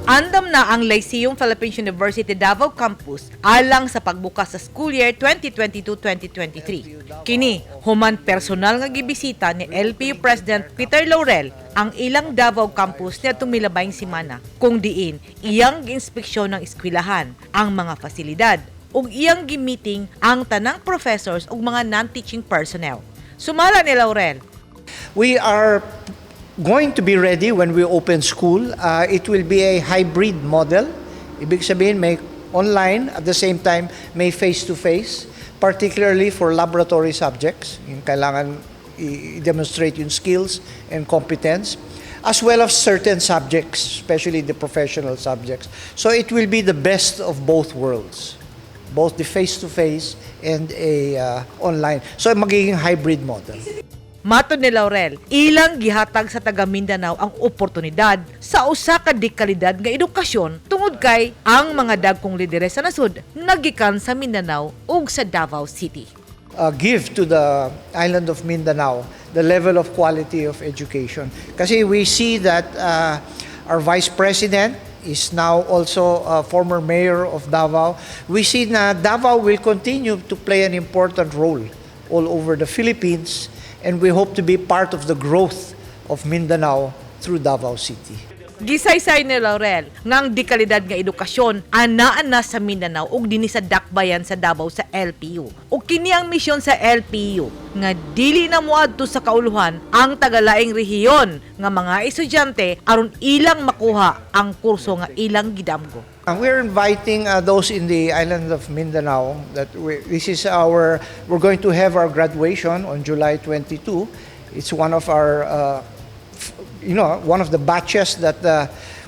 Andam na ang LYCEUM Philippines University Davao Campus alang sa pagbukas sa school year 2022-2023. Kini, human personal nga gibisita ni LPU President Peter LAUREL ang ilang Davao Campus niya tumilabayng simana, kung diin iyang inspeksyon ng eskwelahan, ang mga fasilidad, ug iyang gimiting ang tanang professors ug mga non-teaching personnel. Sumala ni LAUREL, we are going to be ready when we open school. It will be a hybrid model. Ibig sabihin, may online, at the same time, may face-to-face, particularly for laboratory subjects. Yung kailangan i-demonstrate yung skills and competence, as well as certain subjects, especially the professional subjects. So it will be the best of both worlds, both the face-to-face and a online. So magiging hybrid model. matod ni LAUREL, ilang gihatag sa taga Mindanao ang oportunidad sa usa ka dekalidad nga edukasyon tungod kay ang mga dagkong lidere sa nasud nagikan sa Mindanao ug sa Davao City. Give to the island of Mindanao the level of quality of education. Kasi we see that our Vice President is now also a former mayor of Davao. We see na Davao will continue to play an important role all over the Philippines, and we hope to be part of the growth of Mindanao through Davao City. Gisaysay ni LAUREL ngang dekalidad nga edukasyon anaan na sa Mindanao ug dinhi sa dakbayan sa Davao sa LPU. Ug kini ang misyon sa LPU nga dili na moadto sa kauluhan ang tagalaing rehiyon nga mga estudyante aron ilang makuha ang kurso nga ilang gidamgo. We're inviting those in the island of Mindanao that we're going to have our graduation on July 22. It's one of our one of the batches that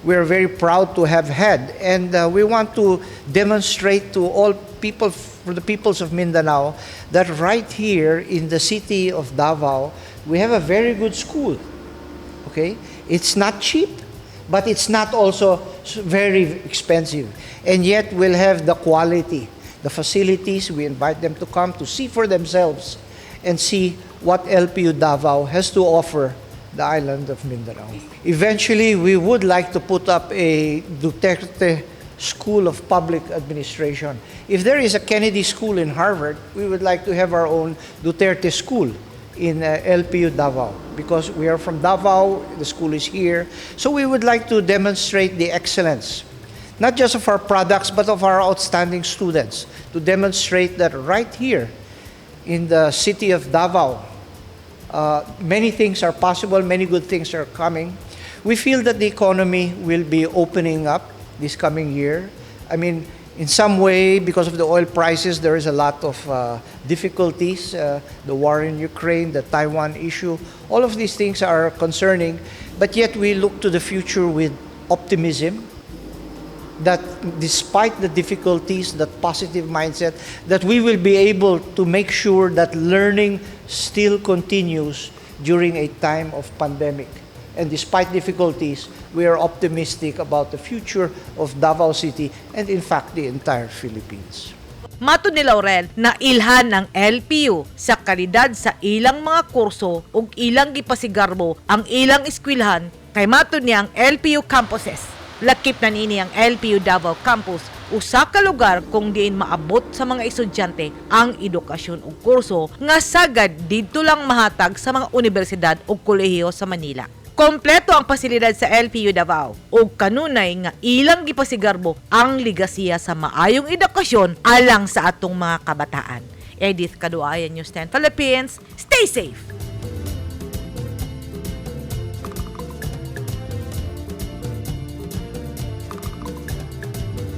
we're very proud to have had, and we want to demonstrate to all people, for the peoples of Mindanao, that right here in the city of Davao we have a very good school. Okay, it's not cheap, but it's not also very expensive, and yet we'll have the quality, the facilities. We invite them to come to see for themselves and see what LPU Davao has to offer the island of Mindanao. Eventually, we would like to put up a Duterte School of Public Administration. If there is a Kennedy School in Harvard, we would like to have our own Duterte School in LPU Davao, because we are from Davao, the school is here. So we would like to demonstrate the excellence, not just of our products, but of our outstanding students, to demonstrate that right here in the city of Davao, many things are possible, many good things are coming. We feel that the economy will be opening up this coming year. I mean, in some way, because of the oil prices, there is a lot of difficulties. The war in Ukraine, the Taiwan issue, all of these things are concerning. But yet we look to the future with optimism, that despite the difficulties, that positive mindset, that we will be able to make sure that learning still continues during a time of pandemic. And despite difficulties, we are optimistic about the future of Davao City and in fact the entire Philippines. Matod ni LAUREL na ilhan ng LPU sa kalidad sa ilang mga kurso ug ilang gipasigarbo ang ilang eskwelahan kay matod niya ang LPU campuses. Lakip na niini ang LPU Davao Campus, usa ka lugar kung diin maabot sa mga estudyante ang edukasyon ug kurso nga sagad didto lang mahatag sa mga universidad ug kolehiyo sa Manila. Kompleto ang pasilidad sa LPU Davao ug kanunay nga ilang gipasigarbo ang ligasiya sa maayong edukasyon alang sa atong mga kabataan. Edith Kaduayan, News 10 Philippines. Stay safe!